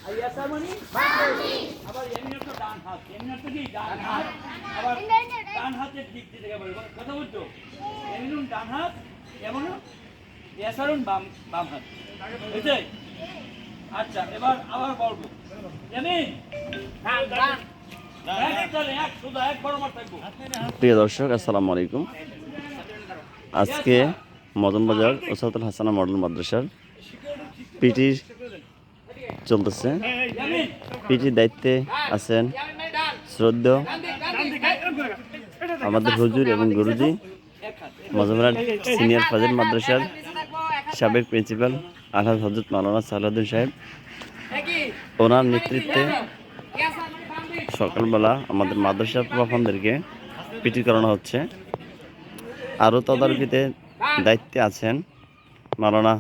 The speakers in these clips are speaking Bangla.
আর ইয়াসার মানে বামে। আবার এমনি তো ডান হাত, এমনি তো কি ডান হাত। আবার ডান হাতের দিক দিয়ে দেখা বলবো, কথা বুঝছো? এমনি ডান হাত, এমন ইয়াসারুন বাম হাত। বুঝলে? আচ্ছা, এবার আবার বলবো। ইয়ামিন ডান ডান। প্রিয় দর্শক, আসসালামু আলাইকুম। আজকে মদনবাজার ওসাতুল হাসানা মডেল মাদ্রাসার পিটি চলতেছে। পিটির দায়িত্বে আছেন শ্রদ্ধেয় আমাদের হুজুর এবং গুরুজি, মজমরাট সিনিয়র ফাজিল মাদ্রাসার সাবেক প্রিন্সিপাল আলহাজ হযরত মাওলানা সালাউদ্দিন সাহেব। ওনার নেতৃত্বে সকালবেলা আমাদের মাদ্রাসার প্রফানদেরকে পিটি করানো হচ্ছে। আরও তদারকিতে দায়িত্বে আছেন মাওলানা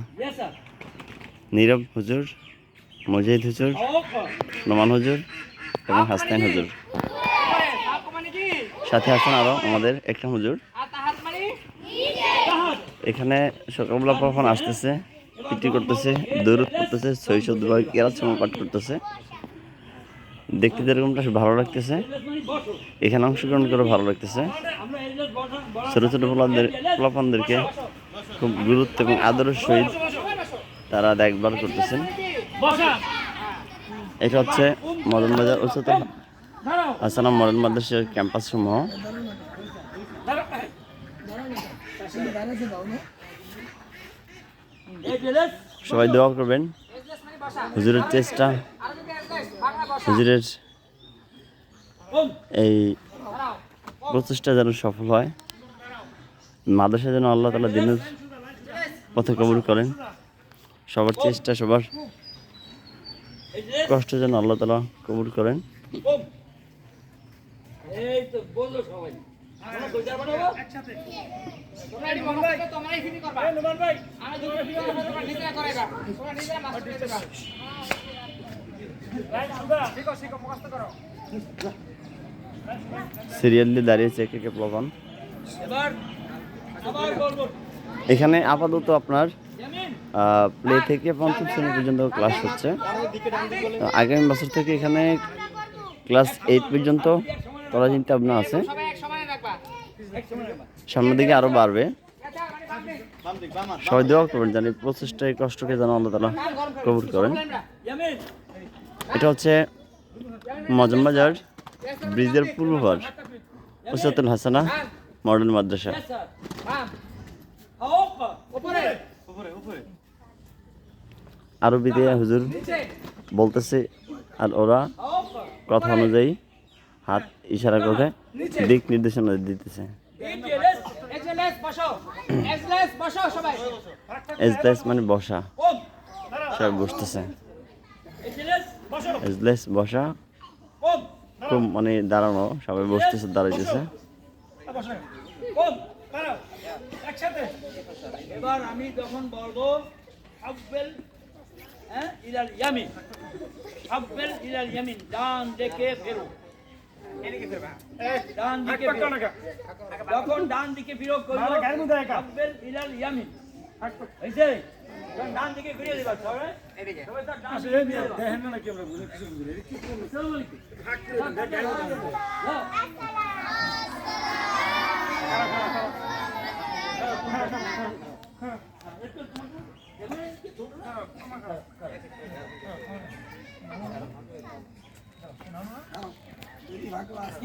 নীরব হুজুর, মুজাহিদ হুজুর, নোমান হুজুর এবং হাসনাইন হুজুর। সাথে আছেন আরও আমাদের একরাম হুজুর। এখানে সকালবেলা প্রফান আসতেছে, পিটি করতেছে, দৌড় করতেছে, সৈশদভাবে কেরাত সময় পাঠ করতেছে। দেখতে যেরকমটা ভালো লাগতেছে, এখানে অংশগ্রহণ করে ভালো লাগতেছে। ছোটো ছোটো পোলাপানদেরকে খুব গুরুত্ব এবং আদরের সহিত তারা দেখভাল করতেছেন। এটা হচ্ছে মদনবাজার ওসাতুল হাসানা মডেল মাদ্রাসার ক্যাম্পাস সমূহ। সবাই দোয়া করবেন হুজুরের চেষ্টা, হুজুরের এই প্রচেষ্টা যেন সফল হয়। মাদ্রাসা যেন আল্লাহ তাআলা দিনের পথে কবুল করেন। সবার চেষ্টা, সবার কষ্ট যেন আল্লাহ তাআলা কবুল করেন। সিরিয়ালি দাঁড়িয়েছে এক এক প্লাবন। এখানে আপাতত আপনার প্লে থেকে পঞ্চম শ্রেণী পর্যন্ত ক্লাস হচ্ছে। আগামী বছর থেকে এখানে ক্লাস 8 পর্যন্ত করার চিন্তা ভাবনা আছে। সামনের দিকে আরো বাড়বে। সবাই দোয়া করবেন যেন এই প্রচেষ্টা, এই কষ্টকে যেন আল্লাহ তাআলা কবুল করেন। এটা হচ্ছে মজমবাজার ব্রিজের পূর্বপার ওসাতুল হাসানা মডেল মাদ্রাসা। আরবিতে হুজুর বলতেছে আর ওরা কথা অনুযায়ী হাত ইশারা করে দিক নির্দেশনা দিতেছে। এজলেস মানে বসা, সবাই বসতেছে। এজলেস বসা, খুব মানে দাঁড়ানো, সবাই বসতেছে, দাঁড়াইতেছে। এবার আমি যখন বলবো হাব্বেল ইলাল ইয়ামিন, হাব্বেল ইলাল ইয়ামিন, ডান দিকে ফেরো, ডান দিকে যখন ডান দিকে ফিরো করবো হাব্বেল ইলাল ইয়ামিন, হইছে? ডান দিকে ফিরিয়ে দিবা সবাই। এদিকে সবাই ডান দিকে দেখেন না কি আমরা বুঝি কিছু বুঝি কি আসসালামু আলাইকুম।